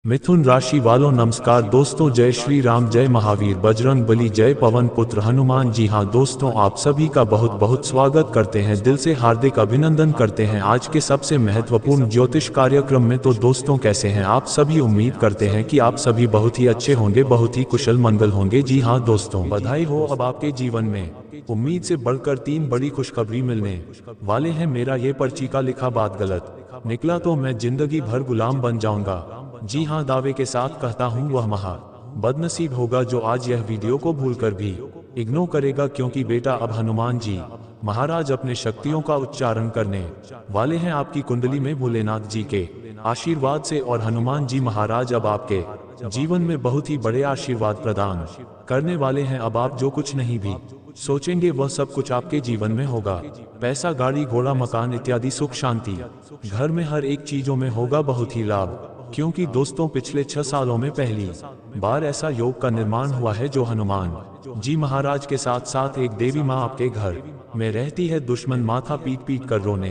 मिथुन राशि वालों नमस्कार दोस्तों, जय श्री राम, जय महावीर बजरंग बली, जय पवन पुत्र हनुमान। जी हाँ दोस्तों, आप सभी का बहुत बहुत स्वागत करते हैं, दिल से हार्दिक अभिनंदन करते हैं आज के सबसे महत्वपूर्ण ज्योतिष कार्यक्रम में। तो दोस्तों कैसे हैं आप सभी? उम्मीद करते हैं कि आप सभी बहुत ही अच्छे होंगे, बहुत ही कुशल मंगल होंगे। जी हाँ दोस्तों, बधाई हो, अब आपके जीवन में उम्मीद से बढ़कर 3 बड़ी खुशखबरी मिलने वाले हैं। मेरा ये पर्ची का लिखा बात गलत निकला तो मैं जिंदगी भर गुलाम बन जाऊंगा। जी हाँ, दावे के साथ कहता हूँ वह महा बदनसीब होगा जो आज यह वीडियो को भूलकर भी इग्नोर करेगा, क्योंकि बेटा अब हनुमान जी महाराज अपने शक्तियों का उच्चारण करने वाले हैं आपकी कुंडली में भोलेनाथ जी के आशीर्वाद से। और हनुमान जी महाराज अब आपके जीवन में बहुत ही बड़े आशीर्वाद प्रदान करने वाले हैं। अब आप जो कुछ नहीं भी सोचेंगे वह सब कुछ आपके जीवन में होगा। पैसा, गाड़ी घोड़ा, मकान इत्यादि, सुख शांति, घर में हर एक चीजों में होगा बहुत ही लाभ। क्योंकि दोस्तों पिछले 6 सालों में पहली बार ऐसा योग का निर्माण हुआ है जो हनुमान जी महाराज के साथ साथ एक देवी माँ आपके घर में रहती है। दुश्मन माथा पीट पीट कर रोने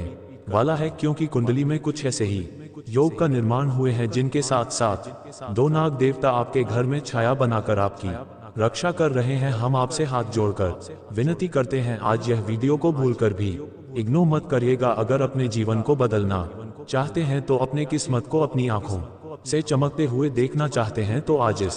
वाला है, क्योंकि कुंडली में कुछ ऐसे ही योग का निर्माण हुए हैं जिनके साथ साथ 2 नाग देवता आपके घर में छाया बनाकर आपकी रक्षा कर रहे हैं। हम आपसे हाथ जोड़कर विनती करते हैं, आज यह वीडियो को भूलकर भी इग्नोर मत करिएगा। अगर अपने जीवन को बदलना चाहते हैं तो अपने किस्मत को अपनी आंखों से चमकते हुए देखना चाहते हैं तो आज इस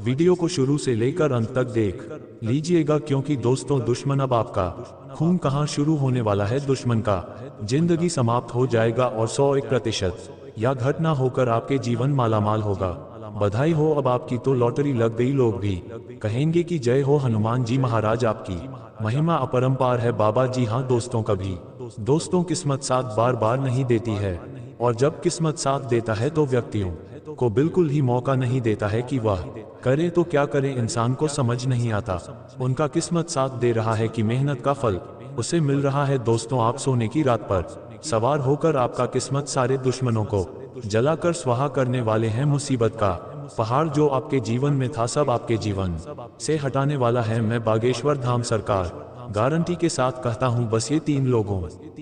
वीडियो को शुरू से लेकर अंत तक देख लीजिएगा, क्योंकि दोस्तों दुश्मन अब आपका खून कहां शुरू होने वाला है। दुश्मन का जिंदगी समाप्त हो जाएगा और 101% या घटना होकर आपके जीवन मालामाल होगा। बधाई हो, अब आपकी तो लॉटरी लग गई। लोग भी कहेंगे कि जय हो हनुमान जी महाराज, आपकी महिमा अपरंपार है बाबा। जी हाँ दोस्तों, कभी दोस्तों किस्मत साथ बार बार नहीं देती है, और जब किस्मत साथ देता है तो व्यक्तियों को बिल्कुल ही मौका नहीं देता है कि वह करे तो क्या करे। इंसान को समझ नहीं आता उनका किस्मत साथ दे रहा है कि मेहनत का फल उसे मिल रहा है। दोस्तों, आप सोने की रात पर सवार होकर आपका किस्मत सारे दुश्मनों को जलाकर स्वाहा करने वाले हैं। मुसीबत का पहाड़ जो आपके जीवन में था सब आपके जीवन से हटाने वाला है। मैं बागेश्वर धाम सरकार गारंटी के साथ कहता हूँ, बस ये 3 लोगों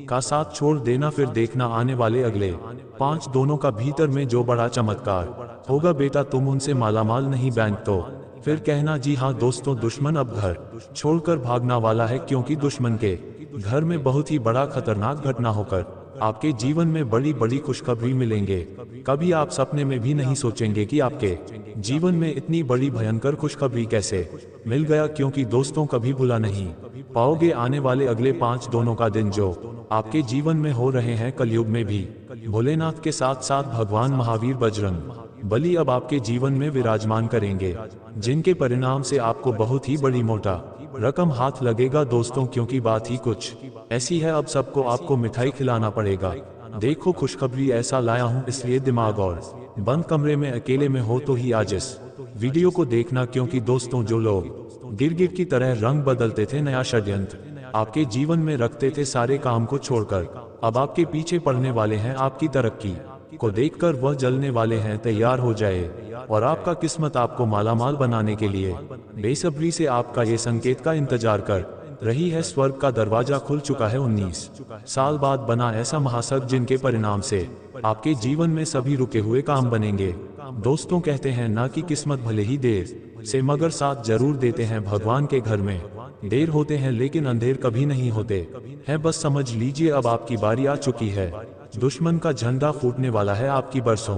का साथ छोड़ देना, फिर देखना आने वाले अगले 5 दोनों का भीतर में जो बड़ा चमत्कार होगा। बेटा तुम उनसे मालामाल नहीं, बैंक तो फिर कहना। जी हाँ दोस्तों, दुश्मन अब घर छोड़कर भागना वाला है, क्योंकि दुश्मन के घर में बहुत ही बड़ा खतरनाक घटना होकर आपके जीवन में बड़ी बड़ी खुशखबरी मिलेंगे। कभी आप सपने में भी नहीं सोचेंगे कि आपके जीवन में इतनी बड़ी भयंकर खुशखबरी कैसे मिल गया, क्योंकि दोस्तों कभी भुला नहीं पाओगे आने वाले अगले 5 दोनों का दिन जो आपके जीवन में हो रहे हैं। कलयुग में भी भोलेनाथ के साथ साथ भगवान महावीर बजरंग बली अब आपके जीवन में विराजमान करेंगे, जिनके परिणाम से आपको बहुत ही बड़ी मोटा रकम हाथ लगेगा दोस्तों, क्योंकि बात ही कुछ ऐसी है, अब सबको आपको मिठाई खिलाना पड़ेगा। देखो खुशखबरी ऐसा लाया हूँ, इसलिए दिमाग और बंद कमरे में अकेले में हो तो ही आज इस वीडियो को देखना, क्योंकि दोस्तों जो लोग गिरगिट की तरह रंग बदलते थे, नया षड्यंत्र आपके जीवन में रखते थे, सारे काम को छोड़कर अब आपके पीछे पड़ने वाले हैं। आपकी तरक्की को देखकर वह जलने वाले हैं। तैयार हो जाए, और आपका किस्मत आपको मालामाल बनाने के लिए बेसब्री से आपका ये संकेत का इंतजार कर रही है। स्वर्ग का दरवाजा खुल चुका है। 19 साल बाद बना ऐसा महासग जिनके परिणाम से आपके जीवन में सभी रुके हुए काम बनेंगे। दोस्तों कहते हैं ना कि किस्मत भले ही देर से मगर साथ जरूर देते हैं। भगवान के घर में देर होते हैं लेकिन अंधेर कभी नहीं होते हैं। बस समझ लीजिए अब आपकी बारी आ चुकी है। दुश्मन का झंडा फूटने वाला है। आपकी बरसों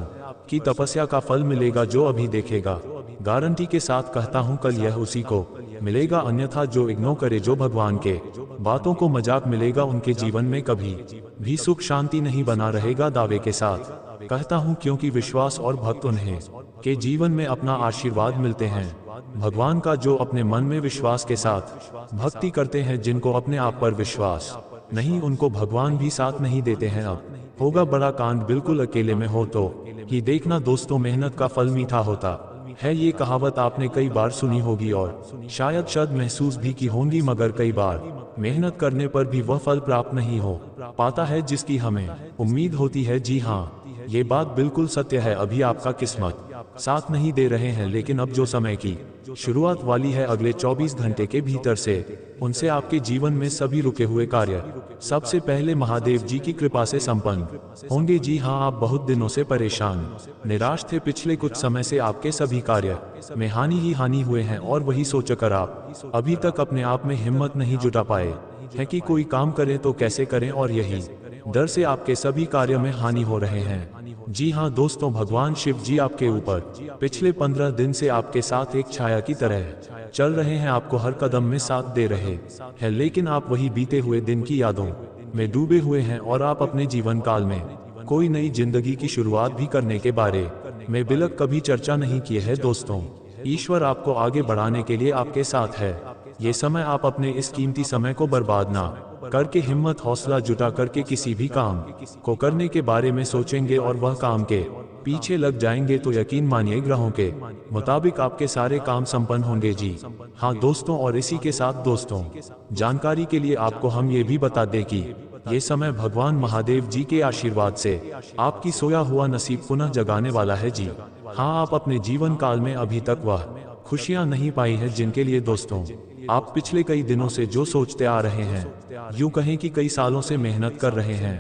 की तपस्या का फल मिलेगा जो अभी देखेगा। गारंटी के साथ कहता हूँ कल यह उसी को मिलेगा, अन्यथा जो इग्नोर करे, जो भगवान के बातों को मजाक मिलेगा, उनके जीवन में कभी भी सुख शांति नहीं बना रहेगा। दावे के साथ कहता हूँ, क्योंकि विश्वास और भक्त उन्हें के जीवन में अपना आशीर्वाद मिलते हैं। भगवान का जो अपने मन में विश्वास के साथ भक्ति करते हैं, जिनको अपने आप पर विश्वास नहीं, उनको भगवान भी साथ नहीं देते हैं। अब होगा बड़ा कांड, बिल्कुल अकेले में हो तो ही देखना दोस्तों, मेहनत का फल मीठा होता है। ये कहावत आपने कई बार सुनी होगी और शायद शद महसूस भी की होंगी, मगर कई बार मेहनत करने पर भी वह फल प्राप्त नहीं हो पाता है जिसकी हमें उम्मीद होती है। जी हाँ, ये बात बिल्कुल सत्य है। अभी आपका किस्मत साथ नहीं दे रहे हैं, लेकिन अब जो समय की शुरुआत वाली है अगले 24 घंटे के भीतर से, उनसे आपके जीवन में सभी रुके हुए कार्य सबसे पहले महादेव जी की कृपा से संपन्न होंगे। जी हाँ, आप बहुत दिनों से परेशान निराश थे। पिछले कुछ समय से आपके सभी कार्य में हानि ही हानि हुए हैं और वही सोचकर आप अभी तक अपने आप में हिम्मत नहीं जुटा पाए हैं कि कोई काम करें तो कैसे करें, और यही डर से आपके सभी कार्य में हानि हो रहे हैं। जी हाँ दोस्तों, भगवान शिव जी आपके ऊपर पिछले 15 दिन से आपके साथ एक छाया की तरह चल रहे हैं, आपको हर कदम में साथ दे रहे हैं, लेकिन आप वही बीते हुए दिन की यादों में डूबे हुए हैं और आप अपने जीवन काल में कोई नई जिंदगी की शुरुआत भी करने के बारे में बिल्कुल कभी चर्चा नहीं किए है। दोस्तों, ईश्वर आपको आगे बढ़ाने के लिए आपके साथ है। ये समय आप अपने इस कीमती समय को बर्बाद ना करके हिम्मत हौसला जुटा करके किसी भी काम को करने के बारे में सोचेंगे और वह काम के पीछे लग जाएंगे तो यकीन मानिए ग्रहों के मुताबिक आपके सारे काम संपन्न होंगे। जी हाँ दोस्तों, और इसी के साथ दोस्तों, जानकारी के लिए आपको हम ये भी बता दें कि ये समय भगवान महादेव जी के आशीर्वाद से आपकी सोया हुआ नसीब पुनः जगाने वाला है। जी हाँ, आप अपने जीवन काल में अभी तक वह खुशियां नहीं पाई है जिनके लिए दोस्तों आप पिछले कई दिनों से जो सोचते आ रहे हैं, यूं कहें कि कई सालों से मेहनत कर रहे हैं,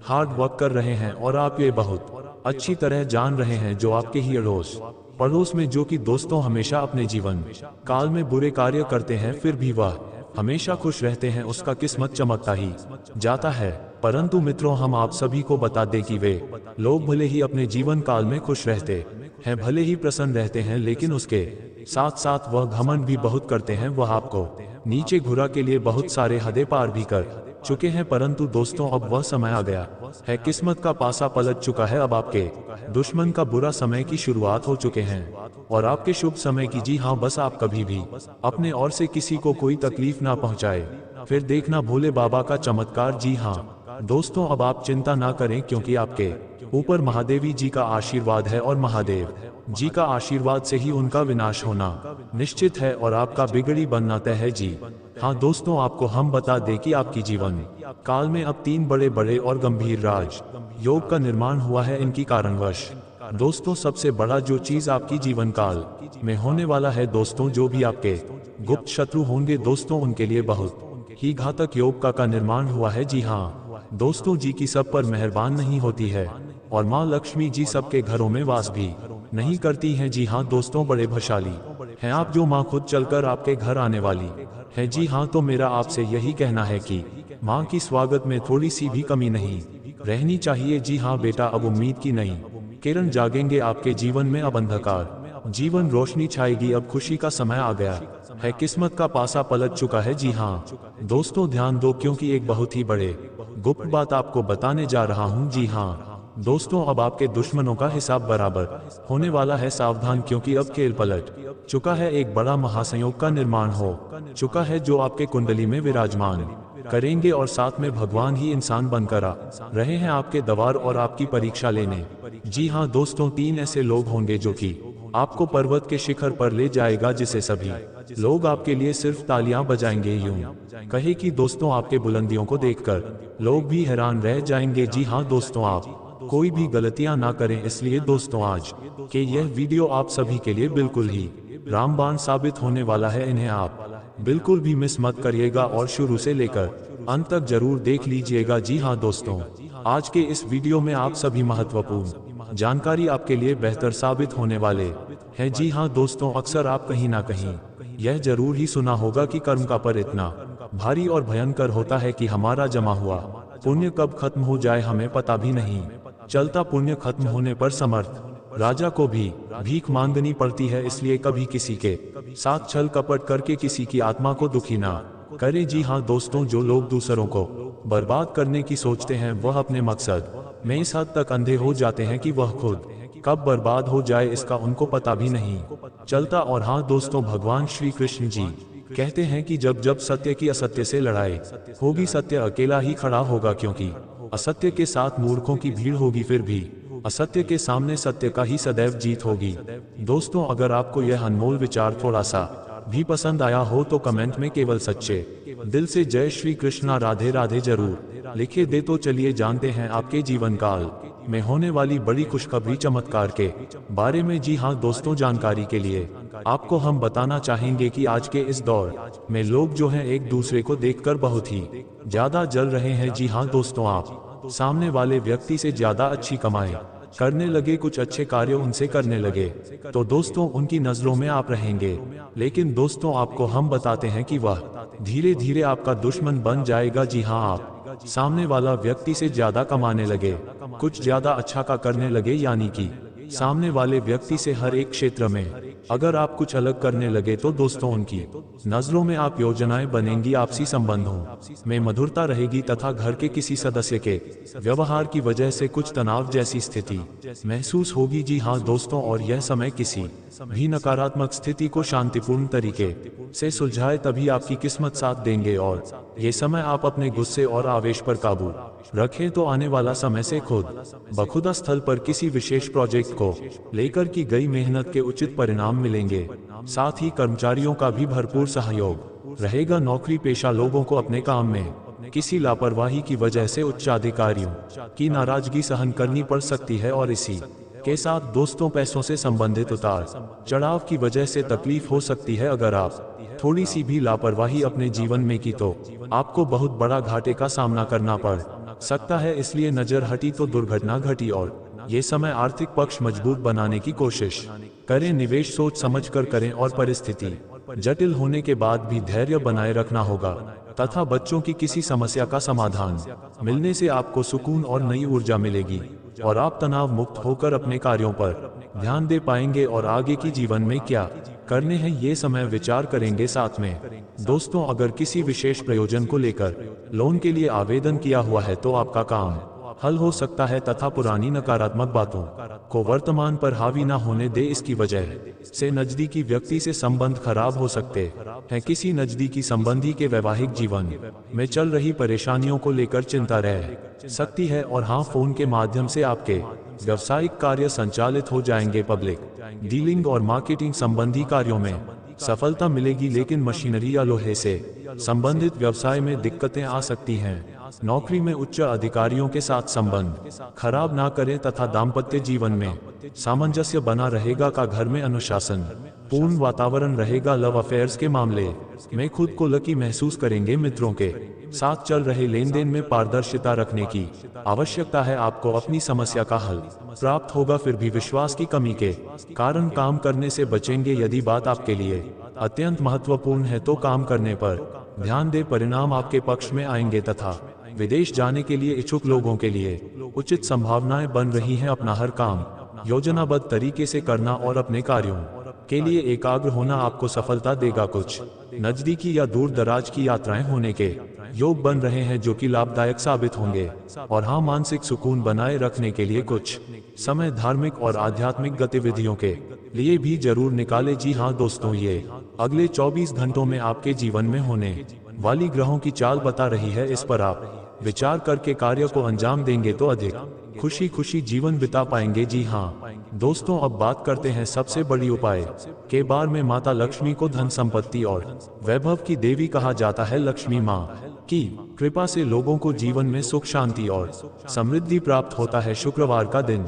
हार्ड वर्क कर रहे हैं, और आप ये बहुत अच्छी तरह जान रहे हैं जो आपके ही अड़ोस पड़ोस में जो कि दोस्तों हमेशा अपने जीवन काल में बुरे कार्य करते हैं फिर भी वह हमेशा खुश रहते हैं, उसका किस्मत चमकता ही जाता है। परंतु मित्रों, हम आप सभी को बता दें कि वे लोग भले ही अपने जीवन काल में खुश रहते हैं, भले ही प्रसन्न रहते हैं, लेकिन उसके साथ साथ वह घमंड भी बहुत करते हैं। वह आपको नीचे घुरा के लिए बहुत सारे हदें पार भी कर चुके हैं। परंतु दोस्तों, अब वह समय आ गया है, किस्मत का पासा पलट चुका है। अब आपके दुश्मन का बुरा समय की शुरुआत हो चुके हैं और आपके शुभ समय की। जी हाँ, बस आप कभी भी अपने ओर से किसी को कोई तकलीफ ना पहुंचाए, फिर देखना भोले बाबा का चमत्कार। जी हाँ दोस्तों, अब आप चिंता ना करें क्योंकि आपके ऊपर महादेवी जी का आशीर्वाद है और महादेव जी का आशीर्वाद से ही उनका विनाश होना निश्चित है और आपका बिगड़ी बनना तय है। जी हाँ दोस्तों, आपको हम बता दें कि आपकी जीवन काल में अब 3 बड़े बड़े और गंभीर राज योग का निर्माण हुआ है। इनकी कारणवश दोस्तों सबसे बड़ा जो चीज आपकी जीवन काल में होने वाला है दोस्तों, जो भी आपके गुप्त शत्रु होंगे दोस्तों, उनके लिए बहुत ही घातक योग का निर्माण हुआ है। जी हाँ दोस्तों, जी की सब पर मेहरबान नहीं होती है और माँ लक्ष्मी जी सबके घरों में वास भी नहीं करती हैं। जी हाँ दोस्तों, बड़े भाग्यशाली हैं आप जो माँ खुद चलकर आपके घर आने वाली है। जी हाँ, तो मेरा आपसे यही कहना है कि माँ की स्वागत में थोड़ी सी भी कमी नहीं रहनी चाहिए। जी हाँ बेटा, अब उम्मीद की नई किरण जागेंगे आपके जीवन में, अब अंधकार जीवन रोशनी छाएगी, अब खुशी का समय आ गया है, किस्मत का पासा पलट चुका है। जी हाँ दोस्तों, ध्यान दो क्योंकि एक बहुत ही बड़े गुप्त बात आपको बताने जा रहा हूँ। जी हाँ दोस्तों, अब आपके दुश्मनों का हिसाब बराबर होने वाला है। सावधान क्योंकि अब खेल पलट चुका है, एक बड़ा महासंयोग का निर्माण हो चुका है जो आपके कुंडली में विराजमान करेंगे और साथ में भगवान ही इंसान बनकर आ रहे हैं आपके द्वार और आपकी परीक्षा लेने। जी हाँ दोस्तों, 3 ऐसे लोग होंगे जो कि आपको पर्वत के शिखर पर ले जाएगा, जिसे सभी लोग आपके लिए सिर्फ तालियां बजाएंगे। यूं कहे कि दोस्तों आपके बुलंदियों को देखकर लोग भी हैरान रह जाएंगे। जी हाँ दोस्तों, आप कोई भी गलतियां ना करें, इसलिए दोस्तों आज के यह वीडियो आप सभी के लिए बिल्कुल ही रामबाण साबित होने वाला है। इन्हें आप बिल्कुल भी मिस मत करिएगा और शुरू से लेकर अंत तक जरूर देख लीजिएगा। जी हाँ दोस्तों, आज के इस वीडियो में आप सभी महत्वपूर्ण जानकारी आपके लिए बेहतर साबित होने वाले हैं। जी हाँ दोस्तों, अक्सर आप कहीं ना कहीं यह जरूर ही सुना होगा कि कर्म का पर इतना भारी और भयंकर होता है कि हमारा जमा हुआ पुण्य कब खत्म हो जाए हमें पता भी नहीं चलता। पुण्य खत्म होने पर समर्थ राजा को भी भीख मांगनी पड़ती है, इसलिए कभी किसी के साथ छल कपट करके किसी की आत्मा को दुखी ना करें। जी हाँ दोस्तों, जो लोग दूसरों को बर्बाद करने की सोचते हैं वह अपने मकसद में इस हद तक अंधे हो जाते हैं कि वह खुद कब बर्बाद हो जाए इसका उनको पता भी नहीं चलता। और हाँ दोस्तों, भगवान श्री कृष्ण जी कहते हैं कि जब जब सत्य की असत्य से लड़ाई होगी, सत्य अकेला ही खड़ा होगा, क्योंकि असत्य के साथ मूर्खों की भीड़ होगी, फिर भी असत्य के सामने सत्य का ही सदैव जीत होगी। दोस्तों, अगर आपको यह अनमोल विचार थोड़ा सा भी पसंद आया हो तो कमेंट में केवल सच्चे दिल से जय श्री कृष्णा राधे राधे जरूर लिखे दे। तो चलिए जानते हैं आपके जीवन काल में होने वाली बड़ी खुशखबरी चमत्कार के बारे में। जी हाँ दोस्तों, जानकारी के लिए आपको हम बताना चाहेंगे कि आज के इस दौर में लोग जो हैं एक दूसरे को देखकर बहुत ही ज्यादा जल रहे हैं। जी हाँ दोस्तों, आप सामने वाले व्यक्ति से ज्यादा अच्छी कमाई करने लगे, कुछ अच्छे कार्य उनसे करने लगे, तो दोस्तों उनकी नजरों में आप रहेंगे। लेकिन दोस्तों आपको हम बताते हैं कि वह धीरे धीरे आपका दुश्मन बन जाएगा। जी हाँ, आप सामने वाला व्यक्ति से ज्यादा कमाने लगे, कुछ ज्यादा अच्छा का करने लगे, यानी कि सामने वाले व्यक्ति से हर एक क्षेत्र में अगर आप कुछ अलग करने लगे तो दोस्तों उनकी नजरों में आप योजनाएं बनेंगी, आपसी संबंधों में मधुरता रहेगी तथा घर के किसी सदस्य के व्यवहार की वजह से कुछ तनाव जैसी स्थिति महसूस होगी। जी हाँ दोस्तों, और यह समय किसी भी नकारात्मक स्थिति को शांतिपूर्ण तरीके से सुलझाए तभी आपकी किस्मत साथ देंगे। और ये समय आप अपने गुस्से और आवेश पर काबू रखें तो आने वाला समय से खुद बखुदा स्थल पर किसी विशेष प्रोजेक्ट को लेकर की गई मेहनत के उचित परिणाम मिलेंगे। साथ ही कर्मचारियों का भी भरपूर सहयोग रहेगा। नौकरी पेशा लोगों को अपने काम में किसी लापरवाही की वजह से उच्चाधिकारियों की नाराजगी सहन करनी पड़ सकती है, और इसी के साथ दोस्तों पैसों से संबंधित उतार चढ़ाव की वजह से तकलीफ हो सकती है। अगर आप थोड़ी सी भी लापरवाही अपने जीवन में की तो आपको बहुत बड़ा घाटे का सामना करना पड़ सकता है। इसलिए नजर हटी तो दुर्घटना घटी, और ये समय आर्थिक पक्ष मजबूत बनाने की कोशिश करें। निवेश सोच समझकर करें और परिस्थिति जटिल होने के बाद भी धैर्य बनाए रखना होगा तथा बच्चों की किसी समस्या का समाधान मिलने से आपको सुकून और नई ऊर्जा मिलेगी और आप तनाव मुक्त होकर अपने कार्यों पर ध्यान दे पाएंगे और आगे की जीवन में क्या करने हैं ये समय विचार करेंगे साथ में। दोस्तों अगर किसी विशेष प्रयोजन को लेकर लोन के लिए आवेदन किया हुआ है तो आपका काम हल हो सकता है तथा पुरानी नकारात्मक बातों को वर्तमान पर हावी न होने दे। इसकी वजह से नजदीकी व्यक्ति से संबंध खराब हो सकते हैं। किसी नजदीकी संबंधी के वैवाहिक जीवन में चल रही परेशानियों को लेकर चिंता रह सकती है। और हाँ, फोन के माध्यम से आपके व्यावसायिक कार्य संचालित हो जाएंगे। पब्लिक डीलिंग और मार्केटिंग संबंधी कार्यों में सफलता मिलेगी, लेकिन मशीनरी या लोहे से संबंधित व्यवसाय में दिक्कतें आ सकती हैं। नौकरी में उच्च अधिकारियों के साथ संबंध खराब ना करें तथा दाम्पत्य जीवन में सामंजस्य बना रहेगा। का घर में अनुशासन पूर्ण वातावरण रहेगा। लव अफेयर्स के मामले में खुद को लकी महसूस करेंगे। मित्रों के साथ चल रहे लेन देन में पारदर्शिता रखने की आवश्यकता है। आपको अपनी समस्या का हल प्राप्त होगा, फिर भी विश्वास की कमी के कारण काम करने से बचेंगे। यदि बात आपके लिए अत्यंत महत्वपूर्ण है तो काम करने पर ध्यान दे, परिणाम आपके पक्ष में आएंगे तथा विदेश जाने के लिए इच्छुक लोगों के लिए उचित संभावनाएं बन रही हैं। अपना हर काम योजनाबद्ध तरीके से करना और अपने कार्यों के लिए एकाग्र होना आपको सफलता देगा। कुछ नजदीकी या दूर दराज की यात्राएं होने के योग बन रहे हैं जो कि लाभदायक साबित होंगे। और हाँ, मानसिक सुकून बनाए रखने के लिए कुछ समय धार्मिक और आध्यात्मिक गतिविधियों के लिए भी जरूर निकाले। जी हाँ दोस्तों, ये अगले 24 घंटों में आपके जीवन में होने वाली ग्रहों की चाल बता रही है। इस पर आप विचार करके कार्य को अंजाम देंगे तो अधिक खुशी खुशी जीवन बिता पाएंगे। जी हाँ दोस्तों, अब बात करते हैं सबसे बड़ी उपाय के बारे में। माता लक्ष्मी को धन संपत्ति और वैभव की देवी कहा जाता है। लक्ष्मी माँ की कृपा से लोगों को जीवन में सुख शांति और समृद्धि प्राप्त होता है। शुक्रवार का दिन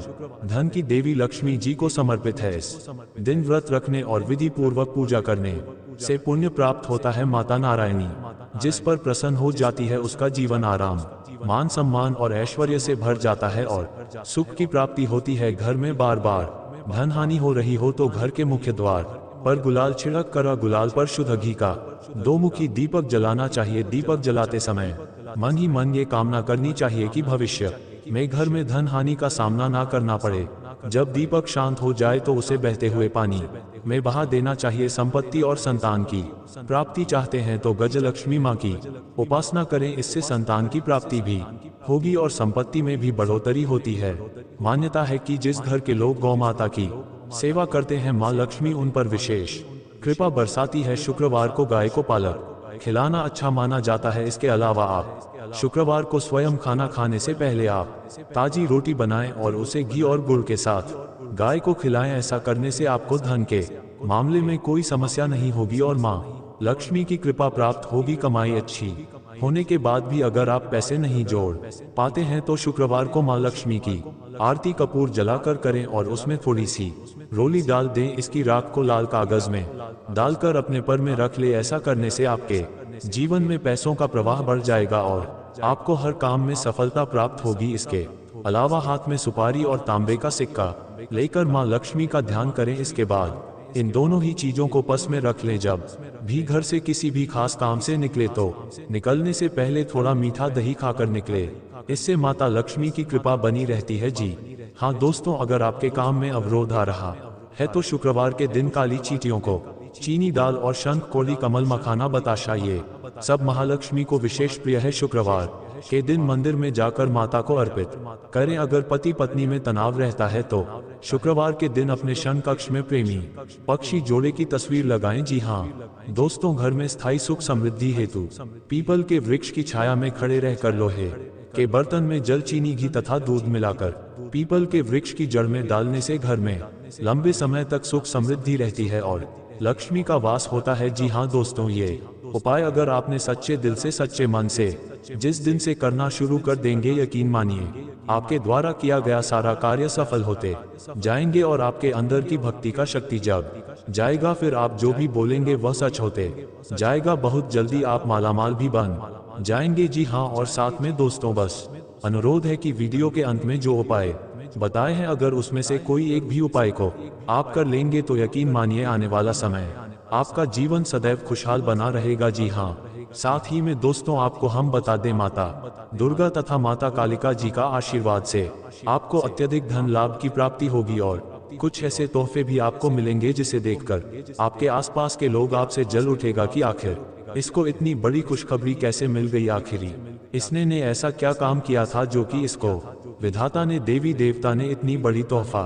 धन की देवी लक्ष्मी जी को समर्पित है। इस दिन व्रत रखने और विधि पूर्वक पूजा करने से पुण्य प्राप्त होता है। माता नारायणी जिस पर प्रसन्न हो जाती है उसका जीवन आराम, मान सम्मान और ऐश्वर्य से भर जाता है और सुख की प्राप्ति होती है। घर में बार बार धन हानि हो रही हो तो घर के मुख्य द्वार पर गुलाल छिड़क कर गुलाल पर शुद्ध घी का 2 मुखी दीपक जलाना चाहिए। दीपक जलाते समय मन ही मन ये कामना करनी चाहिए कि भविष्य में घर में धन हानि का सामना ना करना पड़े। जब दीपक शांत हो जाए तो उसे बहते हुए पानी में बहा देना चाहिए। संपत्ति और संतान की प्राप्ति चाहते हैं तो गजलक्ष्मी माँ की उपासना करें, इससे संतान की प्राप्ति भी होगी और संपत्ति में भी बढ़ोतरी होती है। मान्यता है कि जिस घर के लोग गौ माता की सेवा करते हैं, माँ लक्ष्मी उन पर विशेष कृपा बरसाती है। शुक्रवार को गाय को पालक खिलाना अच्छा माना जाता है। इसके अलावा आप शुक्रवार को स्वयं खाना खाने से पहले आप ताजी रोटी बनाएं और उसे घी और गुड़ के साथ गाय को खिलाएं। ऐसा करने से आपको धन के मामले में कोई समस्या नहीं होगी और माँ लक्ष्मी की कृपा प्राप्त होगी। कमाई अच्छी होने के बाद भी अगर आप पैसे नहीं जोड़ पाते हैं तो शुक्रवार को माँ लक्ष्मी की आरती कपूर जलाकर करें और उसमें थोड़ी सी रोली डाल दें। इसकी राख को लाल कागज में डालकर अपने पर में रख ले। ऐसा करने से आपके जीवन में पैसों का प्रवाह बढ़ जाएगा और आपको हर काम में सफलता प्राप्त होगी। इसके अलावा हाथ में सुपारी और तांबे का सिक्का लेकर मां लक्ष्मी का ध्यान करें। इसके बाद इन दोनों ही चीजों को पस में रख लें। जब भी घर से किसी भी खास काम से निकले तो निकलने से पहले थोड़ा मीठा दही खाकर निकले। इससे माता लक्ष्मी की कृपा बनी रहती है जी हाँ दोस्तों, अगर आपके काम में अवरोध आ रहा है तो शुक्रवार के दिन काली चींटियों को चीनी दाल और शंख कोली कमल मखाना बताशा ये सब महालक्ष्मी को विशेष प्रिय है। शुक्रवार के दिन मंदिर में जाकर माता को अर्पित करें। अगर पति पत्नी में तनाव रहता है तो शुक्रवार के दिन अपने शयन कक्ष में प्रेमी पक्षी जोड़े की तस्वीर लगाएं। जी हाँ दोस्तों, घर में स्थायी सुख समृद्धि हेतु पीपल के वृक्ष की छाया में खड़े रहकर लोहे के बर्तन में जल, चीनी, घी तथा दूध मिलाकर पीपल के वृक्ष की जड़ में डालने से घर में लंबे समय तक सुख समृद्धि रहती है और लक्ष्मी का वास होता है। जी हाँ दोस्तों, ये उपाय अगर आपने सच्चे दिल से सच्चे मन से जिस दिन से करना शुरू कर देंगे, यकीन मानिए आपके द्वारा किया गया सारा कार्य सफल होते जाएंगे और आपके अंदर की भक्ति का शक्ति जग जाएगा। फिर आप जो भी बोलेंगे वह सच होते जाएगा। बहुत जल्दी आप मालामाल भी बन जाएंगे। जी हाँ, और साथ में दोस्तों बस अनुरोध है कि वीडियो के अंत में जो उपाय बताए हैं, अगर उसमें से कोई एक भी उपाय को आप कर लेंगे तो यकीन मानिए आने वाला समय आपका जीवन सदैव खुशहाल बना रहेगा। जी हाँ, साथ ही में दोस्तों आपको हम बता दें, माता दुर्गा तथा माता कालिका जी का आशीर्वाद से आपको अत्यधिक धन लाभ की प्राप्ति होगी और कुछ ऐसे तोहफे भी आपको मिलेंगे जिसे देखकर आपके आसपास के लोग आपसे जल उठेगा कि आखिर इसको इतनी बड़ी खुशखबरी कैसे मिल गई, आखिरी इसने ने ऐसा क्या काम किया था जो कि इसको विधाता ने, देवी देवता ने इतनी बड़ी तोहफा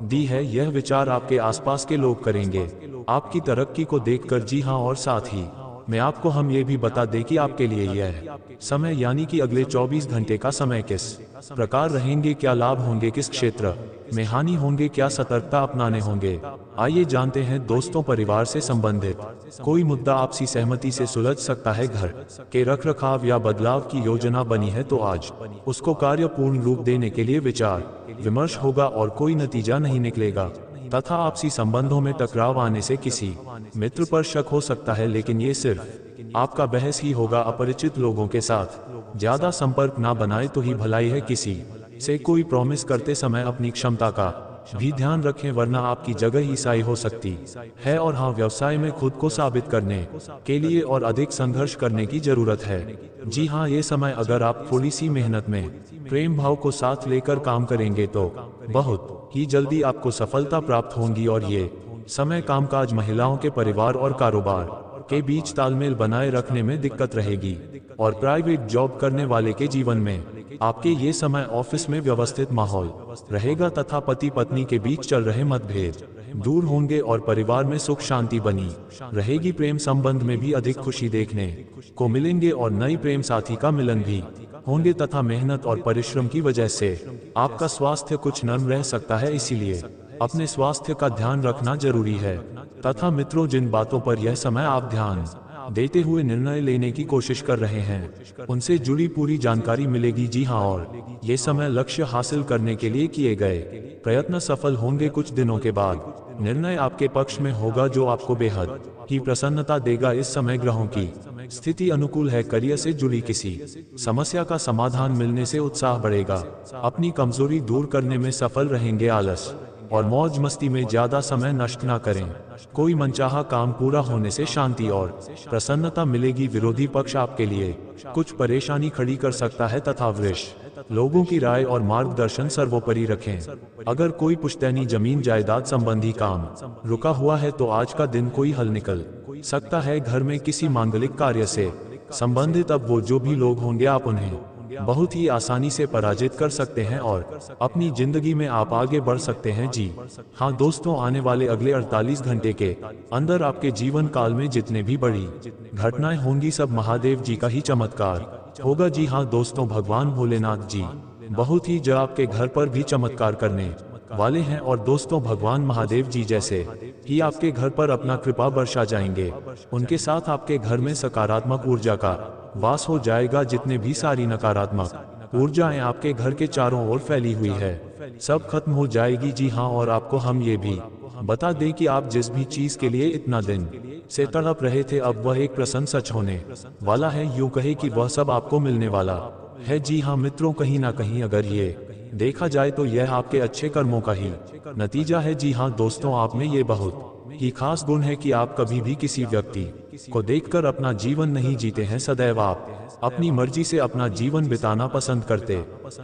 दी है। यह विचार आपके आसपास के लोग करेंगे आपकी तरक्की को देखकर। जी हाँ, और साथ ही मैं आपको हम ये भी बता दें कि आपके लिए यह समय यानी कि अगले 24 घंटे का समय किस प्रकार रहेंगे, क्या लाभ होंगे, किस क्षेत्र में हानि होंगे, क्या सतर्कता अपनाने होंगे। आइए जानते हैं दोस्तों। परिवार से संबंधित कोई मुद्दा आपसी सहमति से सुलझ सकता है। घर के रखरखाव या बदलाव की योजना बनी है तो आज उसको कार्य पूर्ण रूप देने के लिए विचार विमर्श होगा और कोई नतीजा नहीं निकलेगा तथा आपसी संबंधों में टकराव आने से किसी मित्र पर शक हो सकता है, लेकिन ये सिर्फ आपका बहस ही होगा। अपरिचित लोगों के साथ ज्यादा संपर्क ना बनाए तो ही भलाई है। किसी से कोई प्रॉमिस करते समय अपनी क्षमता का भी ध्यान रखें, वरना आपकी जगह ही साई हो सकती है। और हाँ, व्यवसाय में खुद को साबित करने के लिए और अधिक संघर्ष करने की जरूरत है। जी हाँ, ये समय अगर आप थोड़ी सी मेहनत में प्रेम भाव को साथ लेकर काम करेंगे तो बहुत ही जल्दी आपको सफलता प्राप्त होगी। और ये समय कामकाज, महिलाओं के परिवार और कारोबार के बीच तालमेल बनाए रखने में दिक्कत रहेगी और प्राइवेट जॉब करने वाले के जीवन में आपके ये समय ऑफिस में व्यवस्थित माहौल रहेगा तथा पति पत्नी के बीच चल रहे मतभेद दूर होंगे और परिवार में सुख शांति बनी रहेगी। प्रेम संबंध में भी अधिक खुशी देखने को मिलेंगे और नई प्रेम साथी का मिलन भी होंगे तथा मेहनत और परिश्रम की वजह से आपका स्वास्थ्य कुछ नर्म रह सकता है, इसीलिए अपने स्वास्थ्य का ध्यान रखना जरूरी है। तथा मित्रों, जिन बातों पर यह समय आप ध्यान देते हुए निर्णय लेने की कोशिश कर रहे हैं उनसे जुड़ी पूरी जानकारी मिलेगी। जी हाँ, और ये समय लक्ष्य हासिल करने के लिए किए गए प्रयत्न सफल होंगे। कुछ दिनों के बाद निर्णय आपके पक्ष में होगा जो आपको बेहद ही प्रसन्नता देगा। इस समय ग्रहों की स्थिति अनुकूल है। करियर से जुड़ी किसी समस्या का समाधान मिलने से उत्साह बढ़ेगा। अपनी कमजोरी दूर करने में सफल रहेंगे। आलस और मौज मस्ती में ज्यादा समय नष्ट न करें। कोई मनचाहा काम पूरा होने से शांति और प्रसन्नता मिलेगी। विरोधी पक्ष आपके लिए कुछ परेशानी खड़ी कर सकता है तथा वरिष्ठ लोगों की राय और मार्गदर्शन सर्वोपरि रखें। अगर कोई पुश्तैनी जमीन जायदाद संबंधी काम रुका हुआ है तो आज का दिन कोई हल निकल सकता है। घर में किसी मांगलिक कार्य से संबंधित अब वो जो भी लोग होंगे आप उन्हें बहुत ही आसानी से पराजित कर सकते हैं और अपनी जिंदगी में आप आगे बढ़ सकते हैं। जी हाँ दोस्तों, आने वाले अगले 48 घंटे के अंदर आपके जीवन काल में जितने भी बड़ी घटनाएं होंगी सब महादेव जी का ही चमत्कार होगा। जी हाँ दोस्तों, भगवान भोलेनाथ जी बहुत ही जल्द आपके घर पर भी चमत्कार करने वाले हैं और दोस्तों भगवान महादेव जी जैसे ही आपके घर पर अपना कृपा बरसा जाएंगे, उनके साथ आपके घर में सकारात्मक ऊर्जा का वास हो जाएगा। जितने भी सारी नकारात्मक ऊर्जाएं आपके घर के चारों ओर फैली हुई है सब खत्म हो जाएगी। जी हाँ, और आपको हम ये भी बता दें कि आप जिस भी चीज के लिए इतना दिन से तड़प रहे थे, अब वह एक प्रसन्न सच होने वाला है। यूं कहे कि वह सब आपको मिलने वाला है। जी हाँ मित्रों, कहीं ना कहीं अगर ये देखा जाए तो यह आपके अच्छे कर्मों का ही नतीजा है। जी हाँ दोस्तों, आप में ये बहुत ही खास गुण है कि आप कभी भी किसी व्यक्ति को देखकर अपना जीवन नहीं जीते हैं। सदैव आप अपनी मर्जी से अपना जीवन बिताना पसंद करते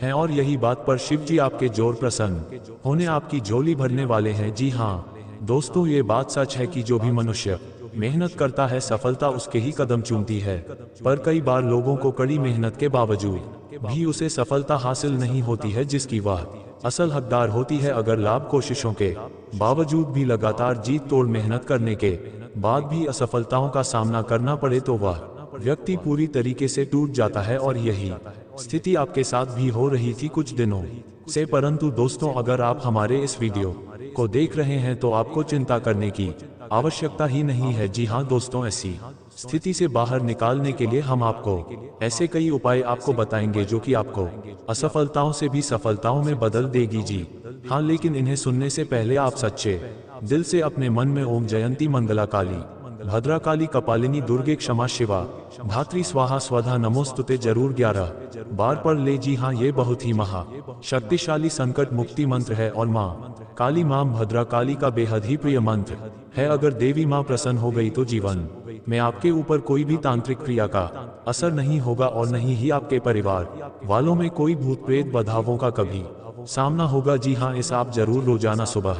हैं, और यही बात पर शिव जी आपके जोर प्रसन्न होने आपकी झोली भरने वाले हैं। जी हाँ दोस्तों, ये बात सच है कि जो भी मनुष्य मेहनत करता है, सफलता उसके ही कदम चूमती है। पर कई बार लोगों को कड़ी मेहनत के बावजूद भी उसे सफलता हासिल नहीं होती है, जिसकी वह असल हकदार होती है। अगर लाभ कोशिशों के बावजूद भी लगातार जीत तोड़ मेहनत करने के बाद भी असफलताओं का सामना करना पड़े तो वह व्यक्ति पूरी तरीके से टूट जाता है। और यही स्थिति आपके साथ भी हो रही थी कुछ दिनों से। परंतु दोस्तों, अगर आप हमारे इस वीडियो को देख रहे हैं तो आपको चिंता करने की आवश्यकता ही नहीं है। जी हाँ दोस्तों, ऐसी स्थिति से बाहर निकालने के लिए हम आपको ऐसे कई उपाय आपको बताएंगे जो कि आपको असफलताओं से भी सफलताओं में बदल देगी। जी हाँ, लेकिन इन्हें सुनने से पहले आप सच्चे दिल से अपने मन में ओम जयंती मंगला काली भद्राकाली कपालिनी दुर्गे क्षमा शिवा धात्री स्वाहा स्वधा नमोस्तुते जरूर 11 बार पढ़ ले। जी हाँ, ये बहुत ही महा शक्तिशाली संकट मुक्ति मंत्र है और माँ काली माँ भद्राकाली का बेहद ही प्रिय मंत्र है। अगर देवी माँ प्रसन्न हो गई तो जीवन में आपके ऊपर कोई भी तांत्रिक क्रिया का असर नहीं होगा, और नहीं ही आपके परिवार वालों में कोई भूत प्रेत बाधाओं का कभी सामना होगा। जी हाँ, इस आप जरूर रोजाना सुबह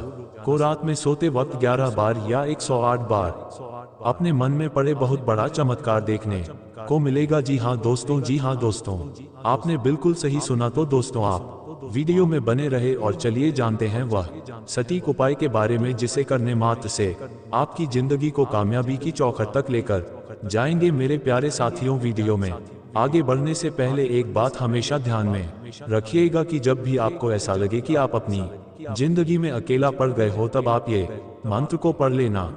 को रात में सोते वक्त 11 बार या 108 बार अपने मन में पड़े, बहुत बड़ा चमत्कार देखने को मिलेगा। जी हाँ दोस्तों, आपने बिल्कुल सही सुना। तो दोस्तों, आप वीडियो में बने रहे और चलिए जानते हैं वह सटीक उपाय के बारे में, जिसे करने मात्र से आपकी जिंदगी को कामयाबी की चौखट तक लेकर जाएंगे। मेरे प्यारे साथियों, वीडियो में आगे बढ़ने से पहले एक बात हमेशा ध्यान में रखिएगा कि जब भी आपको ऐसा लगे कि आप अपनी जिंदगी में अकेला पड़ गए हो, तब आप ये मंत्र को पढ़ लेना।